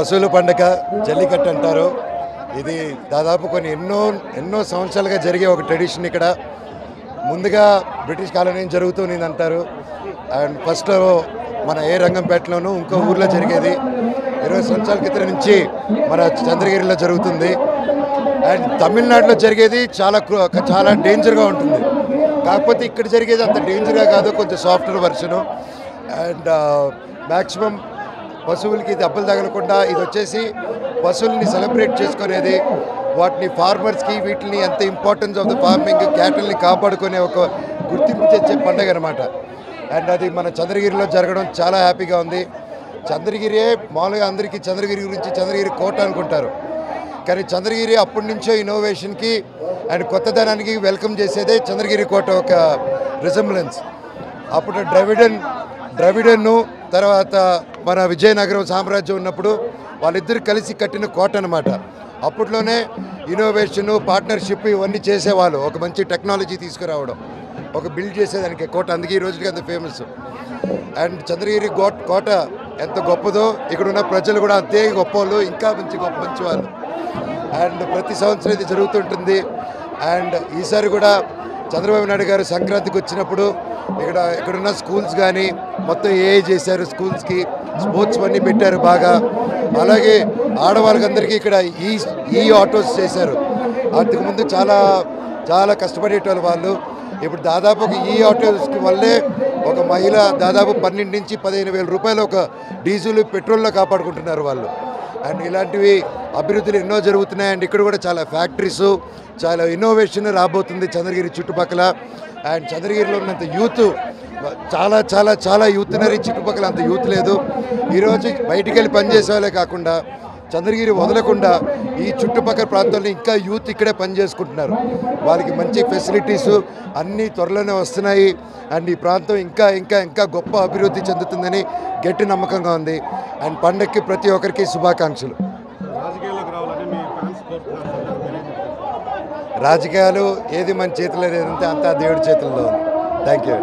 పశువుల పండుగ జల్లికట్టు అంటారు. ఇది దాదాపు కొన్ని ఎన్నో సంవత్సరాలుగా జరిగే ఒక ట్రెడిషన్. ఇక్కడ ముందుగా బ్రిటిష్ కాలనీ జరుగుతుంది అంటారు. అండ్ ఫస్ట్ మన ఏ రంగంపేటలోనూ ఇంకో ఊర్లో జరిగేది. 20 సంవత్సరాల క్రితం నుంచి మన చంద్రగిరిలో జరుగుతుంది. అండ్ తమిళనాడులో జరిగేది చాలా డేంజర్గా ఉంటుంది. కాకపోతే ఇక్కడ జరిగేది అంత డేంజర్గా కాదు, కొంచెం సాఫ్ట్వేర్ వర్షను. అండ్ మ్యాక్సిమం పశువులకి దెబ్బలు తగలకుండా ఇది వచ్చేసి పశువుల్ని సెలబ్రేట్ చేసుకునేది, వాటిని ఫార్మర్స్కి వీటిని ఎంత ఇంపార్టెన్స్ ఆఫ్ ద ఫార్మింగ్, క్యాటిల్ని కాపాడుకునే ఒక గుర్తింపు తెచ్చే పండుగ అనమాట. అండ్ అది మన చంద్రగిరిలో జరగడం చాలా హ్యాపీగా ఉంది. చంద్రగిరియే మామూలుగా అందరికీ చంద్రగిరి గురించి చంద్రగిరి కోట అనుకుంటారు, కానీ చంద్రగిరి అప్పటి నుంచో ఇన్నోవేషన్కి అండ్ కొత్తదనానికి వెల్కమ్ చేసేదే చంద్రగిరి కోట ఒక రిజంబ్లెన్స్. అప్పుడు ద్రవిడన్ను తర్వాత మన విజయనగరం సామ్రాజ్యం ఉన్నప్పుడు వాళ్ళిద్దరు కలిసి కట్టిన కోట అనమాట. అప్పట్లోనే ఇన్నోవేషను, పార్ట్నర్షిప్ ఇవన్నీ చేసేవాళ్ళు. ఒక మంచి టెక్నాలజీ తీసుకురావడం, ఒక బిల్డ్ చేసేదానికి కోట. అందుకే ఈ రోజుకి అంత ఫేమస్. అండ్ చంద్రగిరి కోట ఎంత గొప్పదో ఇక్కడ ఉన్న ప్రజలు కూడా అంతే గొప్ప వాళ్ళు, ఇంకా మంచి వాళ్ళు. అండ్ ప్రతి సంవత్సరం ఇది జరుగుతుంటుంది. అండ్ ఈసారి కూడా చంద్రబాబు నాయుడు గారు సంక్రాంతికి వచ్చినప్పుడు ఇక్కడున్న స్కూల్స్ కానీ మొత్తం చేశారు. స్కూల్స్కి స్పోర్ట్స్ అన్నీ పెట్టారు బాగా. అలాగే ఆడవాళ్ళకందరికీ ఇక్కడ ఈ ఆటోస్ చేశారు. అంతకుముందు చాలా కష్టపడేటోళ్ళు వాళ్ళు. ఇప్పుడు దాదాపు ఒక ఆటోస్కి వల్లే ఒక మహిళ దాదాపు 12 నుంచి 15,000 రూపాయలు ఒక డీజిల్ పెట్రోల్లో కాపాడుకుంటున్నారు వాళ్ళు. అండ్ ఇలాంటివి అభివృద్ధులు ఎన్నో జరుగుతున్నాయి. అండ్ ఇక్కడ కూడా చాలా ఫ్యాక్టరీస్, చాలా ఇన్నోవేషన్ రాబోతుంది చంద్రగిరి చుట్టుపక్కల. అండ్ చంద్రగిరిలో ఉన్నంత యూత్ చాలా యూత్ ఉన్నారు. చుట్టుపక్కల అంత యూత్ లేదు. ఈరోజు బయటికి వెళ్ళి పనిచేసే వాళ్ళే కాకుండా చంద్రగిరి వదలకుండా ఈ చుట్టుపక్కల ప్రాంతాల్లో ఇంకా యూత్ ఇక్కడే పనిచేసుకుంటున్నారు. వాళ్ళకి మంచి ఫెసిలిటీస్ అన్నీ త్వరలోనే వస్తున్నాయి. అండ్ ఈ ప్రాంతం ఇంకా గొప్ప అభివృద్ధి చెందుతుందని గట్టి నమ్మకంగా ఉంది. అండ్ పండగకి ప్రతి ఒక్కరికి శుభాకాంక్షలు. రాజకీయాలు ఏది మన చేతిలో లేదంటే అంతా దేవుడి చేతుల్లో ఉంది. Thank you.